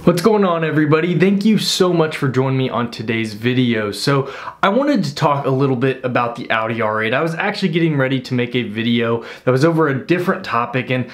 What's going on, everybody? Thank you so much for joining me on today's video. So I wanted to talk a little bit about the Audi R8. I was actually getting ready to make a video that was over a different topic, and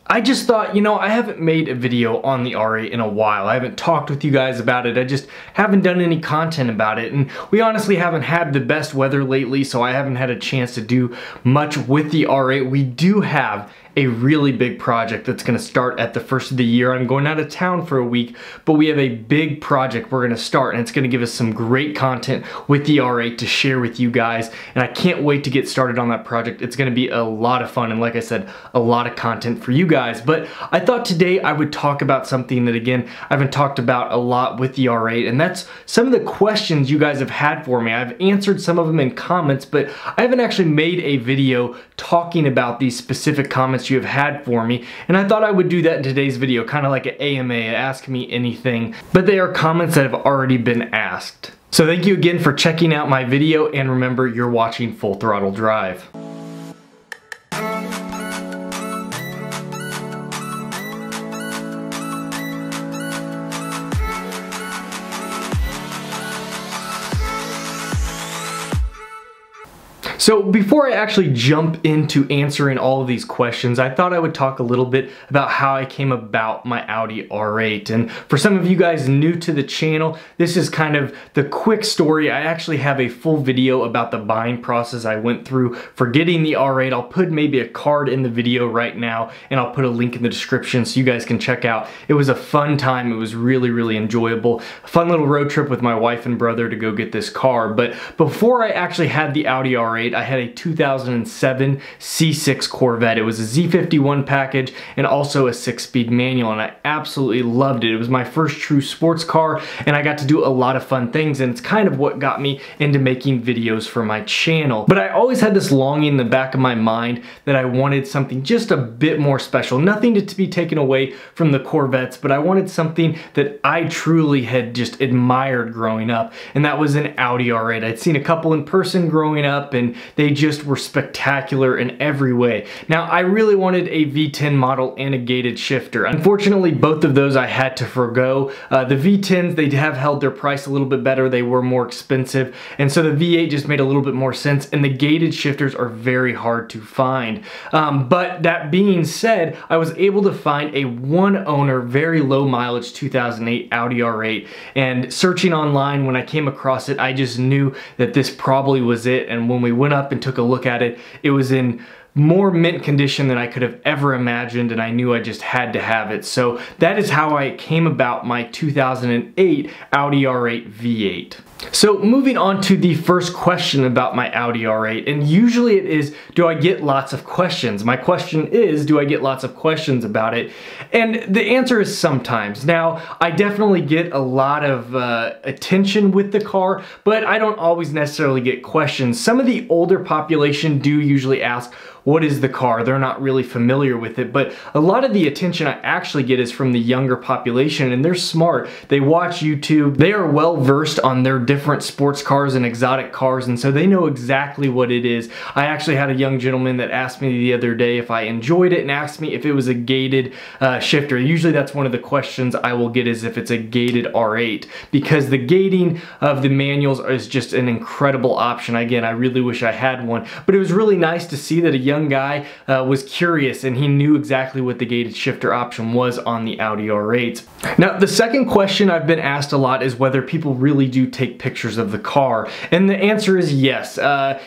I just thought, I haven't made a video on the R8 in a while. I haven't talked with you guys about it. I just haven't done any content about it. And we honestly haven't had the best weather lately, so I haven't had a chance to do much with the R8. We do have a really big project that's going to start at the first of the year. I'm going out of town for a week, but we have a big project we're going to start, and it's going to give us some great content with the R8 to share with you guys, and I can't wait to get started on that project. It's going to be a lot of fun, and like I said, a lot of content for you guys. But I thought today I would talk about something that, again, I haven't talked about a lot with the R8, and that's some of the questions you guys have had for me. I've answered some of them in comments, but I haven't actually made a video talking about these specific comments you have had for me, and I thought I would do that in today's video, kind of like an AMA, Ask Me Anything, but they are comments that have already been asked. So thank you again for checking out my video, and remember, you're watching Full Throttle Drive. So before I actually jump into answering all of these questions, I thought I would talk a little bit about how I came about my Audi R8. And for some of you guys new to the channel, this is kind of the quick story. I actually have a full video about the buying process I went through for getting the R8. I'll put maybe a card in the video right now, and I'll put a link in the description so you guys can check out. It was a fun time. It was really, really enjoyable. A fun little road trip with my wife and brother to go get this car. But before I actually had the Audi R8, I had a 2007 C6 Corvette. It was a Z51 package and also a 6-speed manual, and I absolutely loved it. It was my first true sports car, and I got to do a lot of fun things, and it's kind of what got me into making videos for my channel. But I always had this longing in the back of my mind that I wanted something just a bit more special. Nothing to be taken away from the Corvettes, but I wanted something that I truly had just admired growing up, and that was an Audi R8. I'd seen a couple in person growing up, and they just were spectacular in every way. Now, I really wanted a V10 model and a gated shifter. Unfortunately, both of those I had to forgo. The V10s, they have held their price a little bit better. They were more expensive, and so the V8 just made a little bit more sense, and the gated shifters are very hard to find. But that being said, I was able to find a one-owner, very low mileage 2008 Audi R8, and searching online, when I came across it, I just knew that this probably was it. And when we went up and took a look at it, it was in more mint condition than I could have ever imagined, and I knew I just had to have it. So that is how I came about my 2008 Audi R8 V8. So moving on to the first question about my Audi R8, and usually it is, do I get lots of questions? My question is, do I get lots of questions about it? And the answer is sometimes. Now, I definitely get a lot of attention with the car, but I don't always necessarily get questions. Some of the older population do usually ask, what is the car? They're not really familiar with it, but a lot of the attention I actually get is from the younger population, and they're smart. They watch YouTube. They are well versed on their different sports cars and exotic cars, and so they know exactly what it is. I actually had a young gentleman that asked me the other day if I enjoyed it and asked me if it was a gated shifter. Usually that's one of the questions I will get, is if it's a gated R8, because the gating of the manuals is just an incredible option. Again, I really wish I had one, but it was really nice to see that a young guy was curious, and he knew exactly what the gated shifter option was on the Audi R8s. Now, the second question I've been asked a lot is whether people really do take pictures of the car, and the answer is yes,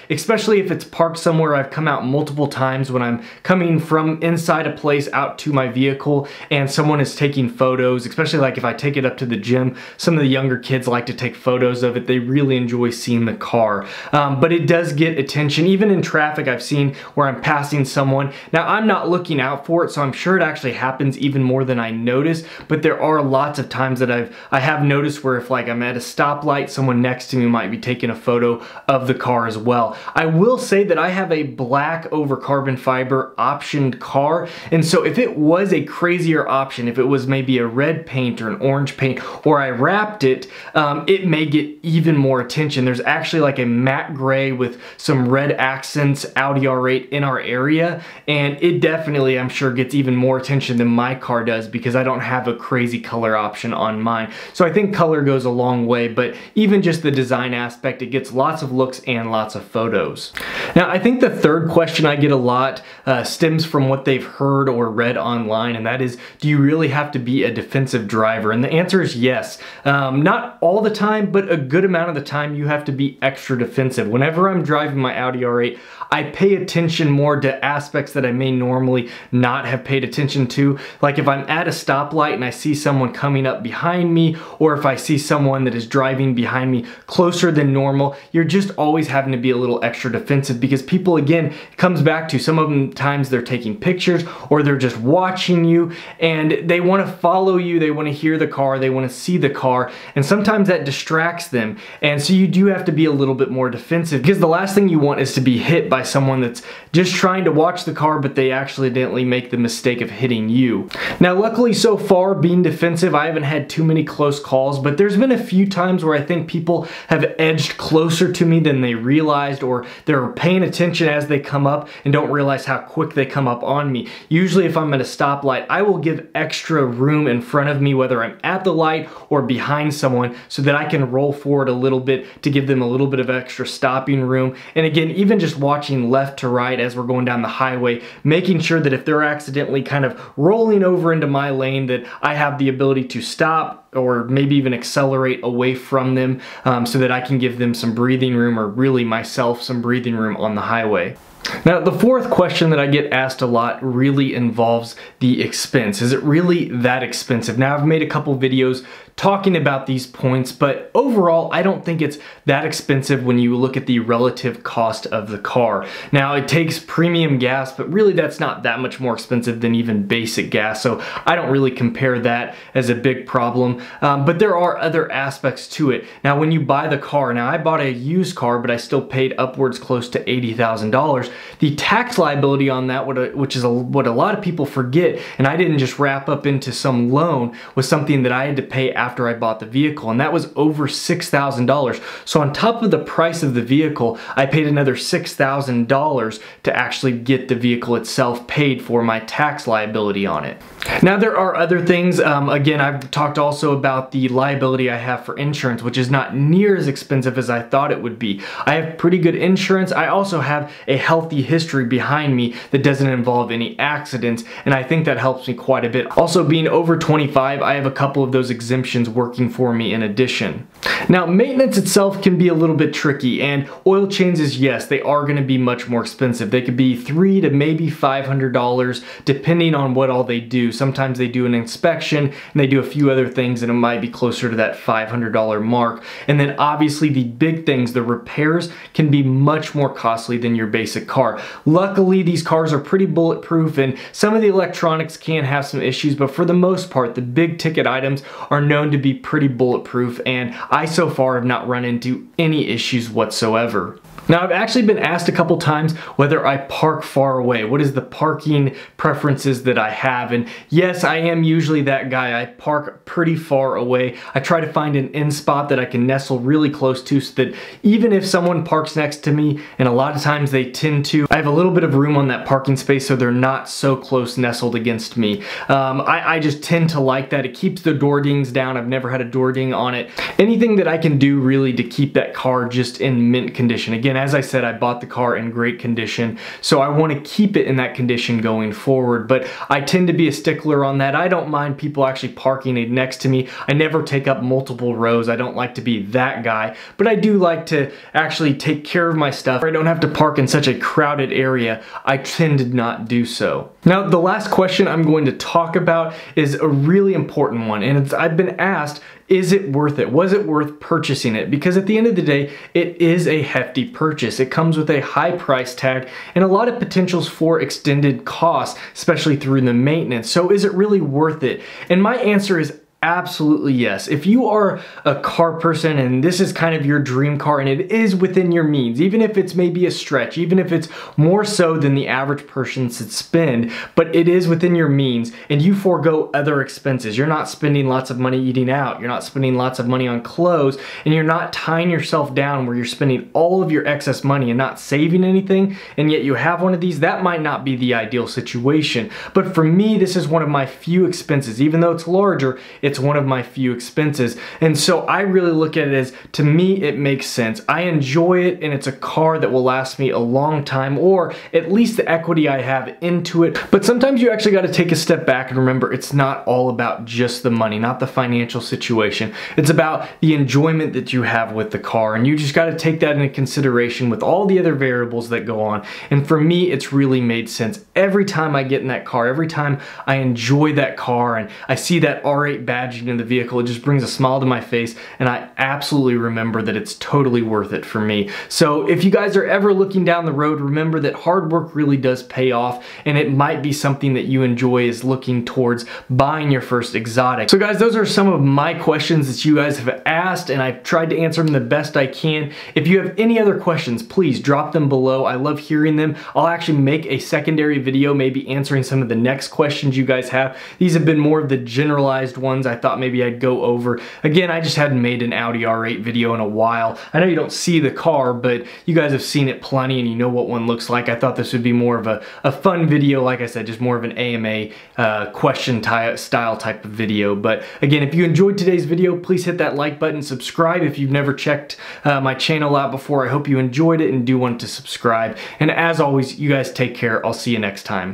especially if it's parked somewhere. I've come out multiple times when I'm coming from inside a place out to my vehicle and someone is taking photos, especially like if I take it up to the gym. Some of the younger kids like to take photos of it. They really enjoy seeing the car, but it does get attention. Even in traffic, I've seen where I'm passing someone. Now, I'm not looking out for it, so I'm sure it actually happens even more than I notice, but there are lots of times that I have noticed where if like I'm at a stoplight, someone next to me might be taking a photo of the car as well. I will say that I have a black over carbon fiber optioned car, and so if it was a crazier option, if it was maybe a red paint or an orange paint, or I wrapped it, it may get even more attention. There's actually like a matte gray with some red accents Audi R8 in our area, and it definitely, I'm sure, gets even more attention than my car does because I don't have a crazy color option on mine. So I think color goes a long way, but even just the design aspect, it gets lots of looks and lots of photos. Now, I think the third question I get a lot stems from what they've heard or read online, and that is, do you really have to be a defensive driver? And the answer is yes. Not all the time, but a good amount of the time you have to be extra defensive. Whenever I'm driving my Audi R8, I pay attention more to aspects that I may normally not have paid attention to. Like if I'm at a stoplight and I see someone coming up behind me, or if I see someone that is driving behind me closer than normal, you're just always having to be a little extra defensive because people, again, it comes back to some of them times they're taking pictures or they're just watching you and they want to follow you, they want to hear the car, they want to see the car, and sometimes that distracts them. And so you do have to be a little bit more defensive because the last thing you want is to be hit by someone that's just trying to watch the car but they accidentally make the mistake of hitting you. Now luckily so far, being defensive, I haven't had too many close calls, but there's been a few times where I think people have edged closer to me than they realized, or they're paying attention as they come up and don't realize how quick they come up on me. Usually if I'm at a stoplight, I will give extra room in front of me, whether I'm at the light or behind someone, so that I can roll forward a little bit to give them a little bit of extra stopping room. And again, even just watching left to right as we're going down the highway, making sure that if they're accidentally kind of rolling over into my lane, that I have the ability to stop or maybe even accelerate away from them so that I can give them some breathing room, or really myself some breathing room on the highway. Now, the fourth question that I get asked a lot really involves the expense. Is it really that expensive? Now, I've made a couple videos talking about these points, but overall, I don't think it's that expensive when you look at the relative cost of the car. Now, it takes premium gas, but really that's not that much more expensive than even basic gas, so I don't really compare that as a big problem, but there are other aspects to it. Now, when you buy the car, now I bought a used car, but I still paid upwards close to $80,000. The tax liability on that, which is what a lot of people forget, and I didn't just wrap up into some loan, was something that I had to pay after I bought the vehicle, and that was over $6,000. So on top of the price of the vehicle, I paid another $6,000 to actually get the vehicle itself paid for, my tax liability on it. Now there are other things, again, I've talked also about the liability I have for insurance, which is not near as expensive as I thought it would be. I have pretty good insurance. I also have a healthy history behind me that doesn't involve any accidents, and I think that helps me quite a bit. Also, being over 25, I have a couple of those exemptions working for me in addition. Now, maintenance itself can be a little bit tricky, and oil changes, yes, they are going to be much more expensive. They could be $300 to maybe $500 depending on what all they do. Sometimes they do an inspection and they do a few other things, and it might be closer to that $500 mark. And then obviously the big things, the repairs, can be much more costly than your basic car. Luckily, these cars are pretty bulletproof, and some of the electronics can have some issues, but for the most part, the big ticket items are known to be pretty bulletproof, and I so far have not run into any issues whatsoever. Now, I've actually been asked a couple times whether I park far away. What is the parking preferences that I have? And yes, I am usually that guy. I park pretty far away. I try to find an in spot that I can nestle really close to, so that even if someone parks next to me, and a lot of times they tend to, I have a little bit of room on that parking space so they're not so close nestled against me. I just tend to like that. It keeps the door dings down. I've never had a door ding on it. Anything that I can do really to keep that car just in mint condition. Again, as I said, I bought the car in great condition, so I want to keep it in that condition going forward, but I tend to be a stickler on that. I don't mind people actually parking it next to me. I never take up multiple rows. I don't like to be that guy, but I do like to actually take care of my stuff. I don't have to park in such a crowded area. I tend to not do so. Now, the last question I'm going to talk about is a really important one, and I've been asked, is it worth it? Was it worth purchasing it? Because at the end of the day, it is a hefty purchase. It comes with a high price tag and a lot of potentials for extended costs, especially through the maintenance. So is it really worth it? And my answer is Absolutely yes. If you are a car person and this is kind of your dream car and it is within your means, even if it's maybe a stretch, even if it's more so than the average person should spend, but it is within your means and you forego other expenses. You're not spending lots of money eating out, you're not spending lots of money on clothes, and you're not tying yourself down where you're spending all of your excess money and not saving anything, and yet you have one of these, that might not be the ideal situation. But for me, this is one of my few expenses. Even though it's larger, it's one of my few expenses. And so I really look at it as, to me, it makes sense. I enjoy it and it's a car that will last me a long time, or at least the equity I have into it. But sometimes you actually got to take a step back and remember it's not all about just the money, not the financial situation. It's about the enjoyment that you have with the car, and you just got to take that into consideration with all the other variables that go on. And for me, it's really made sense. Every time I get in that car, every time I enjoy that car and I see that R8 badging in the vehicle, it just brings a smile to my face, and I absolutely remember that it's totally worth it for me. So if you guys are ever looking down the road, remember that hard work really does pay off, and it might be something that you enjoy is looking towards buying your first exotic. So guys, those are some of my questions that you guys have asked, and I've tried to answer them the best I can. If you have any other questions, please drop them below. I love hearing them. I'll actually make a secondary video maybe answering some of the next questions you guys have. These have been more of the generalized ones I thought maybe I'd go over. Again, I just hadn't made an Audi R8 video in a while. I know you don't see the car, but you guys have seen it plenty and you know what one looks like. I thought this would be more of a fun video, like I said, just more of an AMA question style type of video. But again, if you enjoyed today's video, please hit that like button, subscribe if you've never checked my channel out before. I hope you enjoyed it and do want to subscribe. And as always, you guys take care. I'll see you next time.